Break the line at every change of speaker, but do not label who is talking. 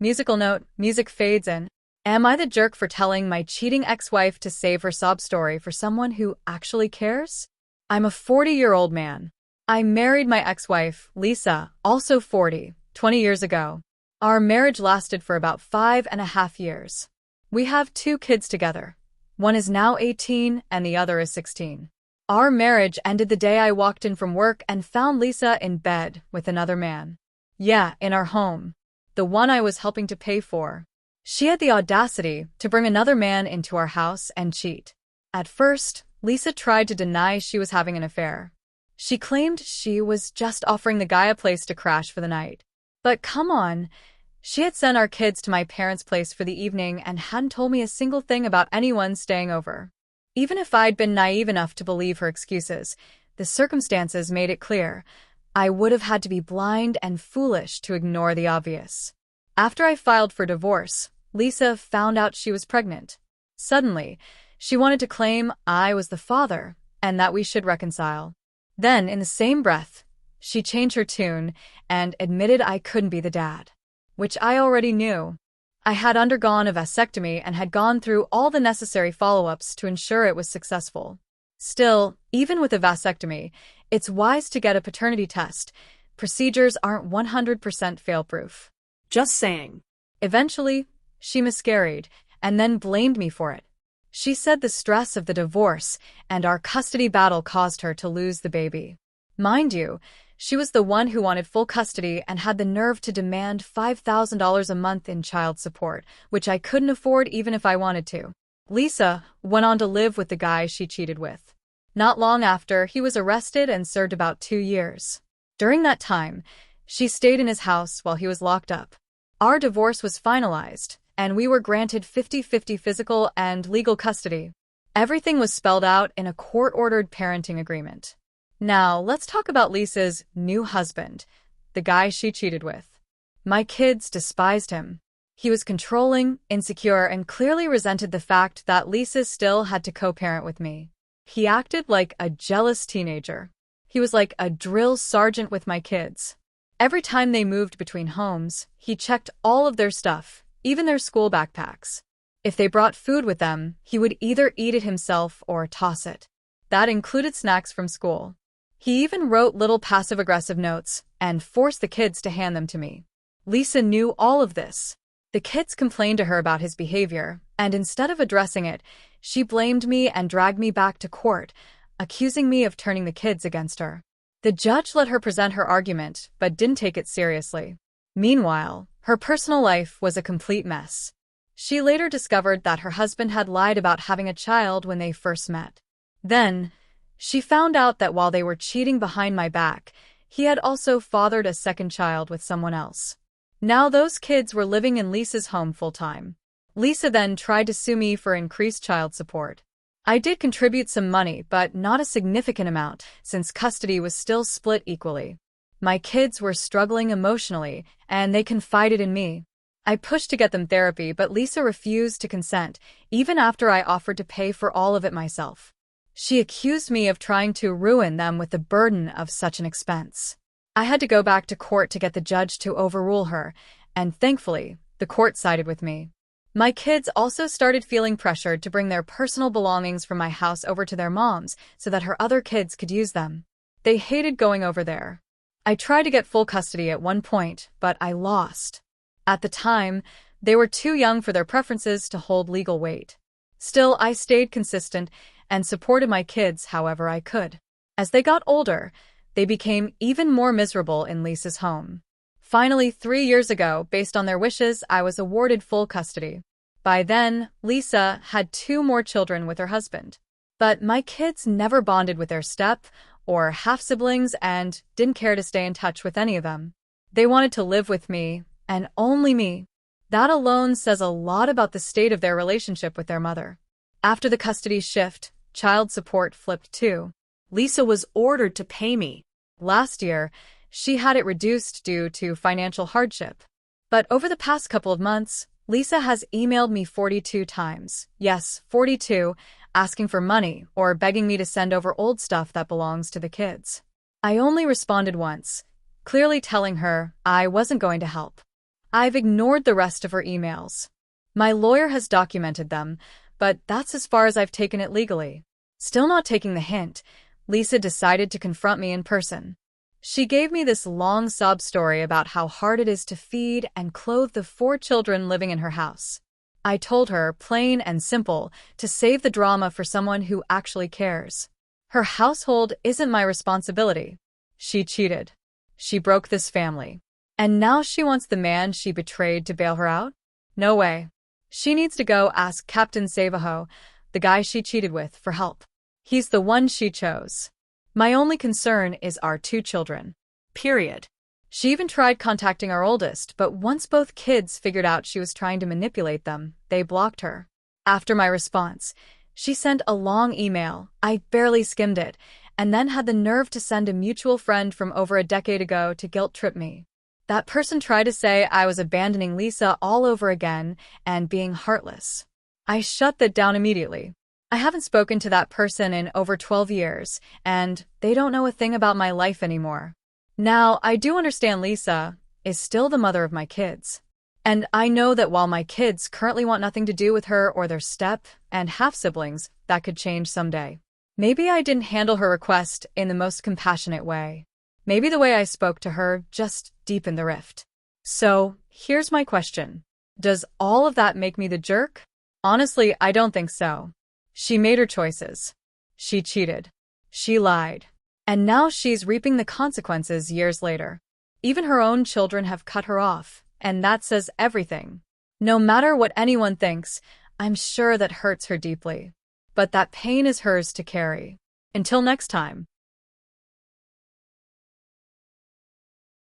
Musical note, music fades in. Am I the jerk for telling my cheating ex-wife to save her sob story for someone who actually cares? I'm a 40-year-old man. I married my ex-wife, Lisa, also 40, 20 years ago. Our marriage lasted for about 5.5 years. We have 2 kids together. One is now 18 and the other is 16. Our marriage ended the day I walked in from work and found Lisa in bed with another man. Yeah, in our home. The one I was helping to pay for. She had the audacity to bring another man into our house and cheat. At first, Lisa tried to deny she was having an affair. She claimed she was just offering the guy a place to crash for the night. But come on, she had sent our kids to my parents' place for the evening and hadn't told me a single thing about anyone staying over. Even if I'd been naive enough to believe her excuses, the circumstances made it clear I would have had to be blind and foolish to ignore the obvious. After I filed for divorce, Lisa found out she was pregnant. Suddenly, she wanted to claim I was the father and that we should reconcile. Then, in the same breath, she changed her tune and admitted I couldn't be the dad, which I already knew. I had undergone a vasectomy and had gone through all the necessary follow-ups to ensure it was successful. Still, even with a vasectomy, it's wise to get a paternity test. Procedures aren't 100% fail-proof.
Just saying.
Eventually, she miscarried and then blamed me for it. She said the stress of the divorce and our custody battle caused her to lose the baby. Mind you, she was the one who wanted full custody and had the nerve to demand $5,000 a month in child support, which I couldn't afford even if I wanted to. Lisa went on to live with the guy she cheated with. Not long after, he was arrested and served about 2 years. During that time, she stayed in his house while he was locked up. Our divorce was finalized, and we were granted 50-50 physical and legal custody. Everything was spelled out in a court-ordered parenting agreement. Now, let's talk about Lisa's new husband, the guy she cheated with. My kids despised him. He was controlling, insecure, and clearly resented the fact that Lisa still had to co-parent with me. He acted like a jealous teenager. He was like a drill sergeant with my kids. Every time they moved between homes, he checked all of their stuff, even their school backpacks. If they brought food with them, he would either eat it himself or toss it. That included snacks from school. He even wrote little passive-aggressive notes and forced the kids to hand them to me. Lisa knew all of this. The kids complained to her about his behavior, and instead of addressing it, she blamed me and dragged me back to court, accusing me of turning the kids against her. The judge let her present her argument, but didn't take it seriously. Meanwhile, her personal life was a complete mess. She later discovered that her husband had lied about having a child when they first met. Then, she found out that while they were cheating behind my back, he had also fathered a second child with someone else. Now those kids were living in Lisa's home full-time. Lisa then tried to sue me for increased child support. I did contribute some money, but not a significant amount, since custody was still split equally. My kids were struggling emotionally, and they confided in me. I pushed to get them therapy, but Lisa refused to consent, even after I offered to pay for all of it myself. She accused me of trying to ruin them with the burden of such an expense. I had to go back to court to get the judge to overrule her, and thankfully, the court sided with me. My kids also started feeling pressured to bring their personal belongings from my house over to their moms so that her other kids could use them. They hated going over there. I tried to get full custody at one point, but I lost. At the time, they were too young for their preferences to hold legal weight. Still, I stayed consistent and supported my kids however I could. As they got older, they became even more miserable in Lisa's home. Finally, 3 years ago, based on their wishes, I was awarded full custody. By then, Lisa had 2 more children with her husband. But my kids never bonded with their step- or half-siblings and didn't care to stay in touch with any of them. They wanted to live with me, and only me. That alone says a lot about the state of their relationship with their mother. After the custody shift, child support flipped too.
Lisa was ordered to pay me.
Last year, she had it reduced due to financial hardship. But over the past couple of months, Lisa has emailed me 42 times. Yes, 42, asking for money or begging me to send over old stuff that belongs to the kids. I only responded once, clearly telling her I wasn't going to help. I've ignored the rest of her emails. My lawyer has documented them, but that's as far as I've taken it legally. Still not taking the hint, Lisa decided to confront me in person. She gave me this long sob story about how hard it is to feed and clothe the 4 children living in her house. I told her, plain and simple, to save the drama for someone who actually cares. Her household isn't my responsibility. She cheated. She broke this family. And now she wants the man she betrayed to bail her out? No way. She needs to go ask Captain Savaho, the guy she cheated with, for help. He's the one she chose. My only concern is our 2 children.
Period.
She even tried contacting our oldest, but once both kids figured out she was trying to manipulate them, they blocked her. After my response, she sent a long email. I barely skimmed it, and then had the nerve to send a mutual friend from over a decade ago to guilt-trip me. That person tried to say I was abandoning Lisa all over again and being heartless. I shut that down immediately. I haven't spoken to that person in over 12 years, and they don't know a thing about my life anymore. Now, I do understand Lisa is still the mother of my kids. And I know that while my kids currently want nothing to do with her or their step and half-siblings, that could change someday. Maybe I didn't handle her request in the most compassionate way. Maybe the way I spoke to her just deepened the rift. So, here's my question. Does all of that make me the jerk? Honestly, I don't think so. She made her choices. She cheated. She lied. And now she's reaping the consequences years later. Even her own children have cut her off, and that says everything. No matter what anyone thinks, I'm sure that hurts her deeply. But that pain is hers to carry. Until next time.